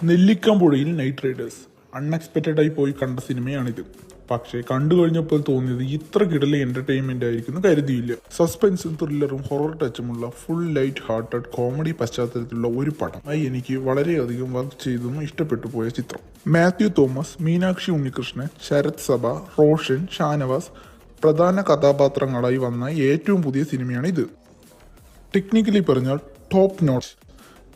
നെല്ലിക്കമ്പുഴയിൽ night Riders അൺഎക്സ്പെക്റ്റഡായി പോയി കണ്ട സിനിമയാണിത്. പക്ഷേ കണ്ടു കഴിഞ്ഞപ്പോൾ തോന്നിയത് ഇത്ര കിടല എന്റർടൈൻമെന്റ് ആയിരിക്കുന്നു കരുതിയില്ല. സസ്പെൻസും ത്രില്ലറും ഹൊറർ ടച്ചുമുള്ള ഫുൾ ലൈറ്റ് ഹാർട്ടഡ് കോമഡി പശ്ചാത്തലത്തിലുള്ള ഒരു പടം. എനിക്ക് വളരെയധികം വർക്ക് ചെയ്തും ഇഷ്ടപ്പെട്ടു പോയ ചിത്രം. മാത്യു തോമസ്, മീനാക്ഷി ഉണ്ണികൃഷ്ണൻ, ശരത് സഭ, റോഷൻ, ഷാനവാസ് പ്രധാന കഥാപാത്രങ്ങളായി വന്ന ഏറ്റവും പുതിയ സിനിമയാണ് ഇത്. ടെക്നിക്കലി പറഞ്ഞാൽ ടോപ്പ് നോട്ട്.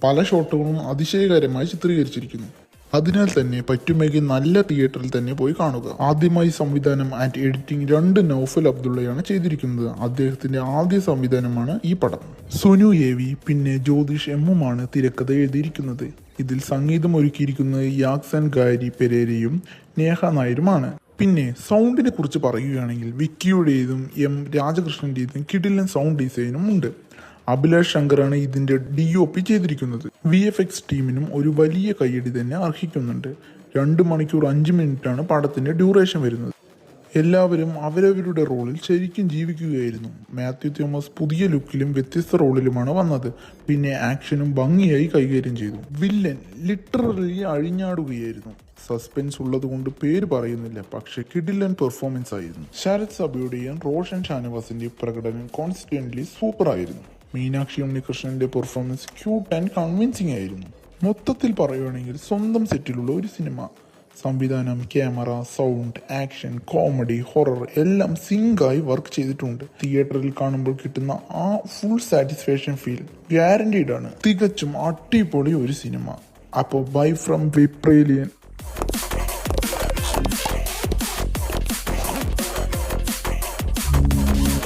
പല ഷോട്ടുകളും അതിശയകരമായി ചിത്രീകരിച്ചിരിക്കുന്നു. അതിനാൽ തന്നെ പറ്റുമെങ്കിൽ നല്ല തിയേറ്ററിൽ തന്നെ പോയി കാണുക. ആദ്യമായി സംവിധാനം ആൻഡ് എഡിറ്റിംഗ് 2 നൗഫൽ അബ്ദുള്ളയാണ് ചെയ്തിരിക്കുന്നത്. അദ്ദേഹത്തിന്റെ ആദ്യ സംവിധാനമാണ് ഈ പടം. സുനു എവി പിന്നെ ജ്യോതിഷ് എമ്മുമാണ് തിരക്കഥ എഴുതിയിരിക്കുന്നത്. ഇതിൽ സംഗീതം ഒരുക്കിയിരിക്കുന്നത് യാക്സൻ ഗാരി പെരേരയും നേഹ നായരുമാണ്. പിന്നെ സൗണ്ടിനെ കുറിച്ച് പറയുകയാണെങ്കിൽ വിക്കിയുടേതും എം രാജകൃഷ്ണന്റേതും കിടിലൻ സൗണ്ട് ഡിസൈനും ഉണ്ട്. അഭിലാഷ് ശങ്കറാണ് ഇതിന്റെ DOP ചെയ്തിരിക്കുന്നത്. VFX ടീമിനും ഒരു വലിയ കയ്യടി തന്നെ അർഹിക്കുന്നുണ്ട്. 2 മണിക്കൂർ 5 മിനിറ്റാണ് പടത്തിന്റെ ഡ്യൂറേഷൻ വരുന്നത്. എല്ലാവരും അവരവരുടെ റോളിൽ ശരിക്കും ജീവിക്കുകയായിരുന്നു. മാത്യു തോമസ് പുതിയ ലുക്കിലും വ്യത്യസ്ത റോളിലുമാണ് വന്നത്. പിന്നെ ആക്ഷനും ഭംഗിയായി കൈകാര്യം ചെയ്തു. Villain literally അഴിഞ്ഞാടുകയായിരുന്നു. സസ്പെൻസ് ഉള്ളതുകൊണ്ട് പേര് പറയുന്നില്ല, പക്ഷെ കിടിലൻ പെർഫോമൻസ് ആയിരുന്നു. ശരത് സഭയുടെയും റോഷൻ ഷാനവാസിന്റെ പ്രകടനം കോൺസ്റ്റന്റ്ലി സൂപ്പർ ആയിരുന്നു. മീനാക്ഷി ഉണ്ണികൃഷ്ണന്റെ പെർഫോമൻസ് ക്യൂട്ട് ആൻഡ് കൺവിൻസിംഗ് ആയിരുന്നു. മൊത്തത്തിൽ പറയുകയാണെങ്കിൽ സ്വന്തം സെറ്റിലുള്ള ഒരു സിനിമ. സംവിധാനം, camera, sound, action, comedy, horror എല്ലാം സിങ്കായി വർക്ക് ചെയ്തിട്ടുണ്ട്. തിയേറ്ററിൽ കാണുമ്പോൾ കിട്ടുന്ന ആ ഫുൾ സാറ്റിസ്ഫാക്ഷൻ ഫീൽ ഗ്യാരണ്ടീഡ് ആണ്. തികച്ചും അടിപൊളി ഒരു സിനിമ. അപ്പോൾ ബൈ ഫ്രം വിപ്രേലിയൻ.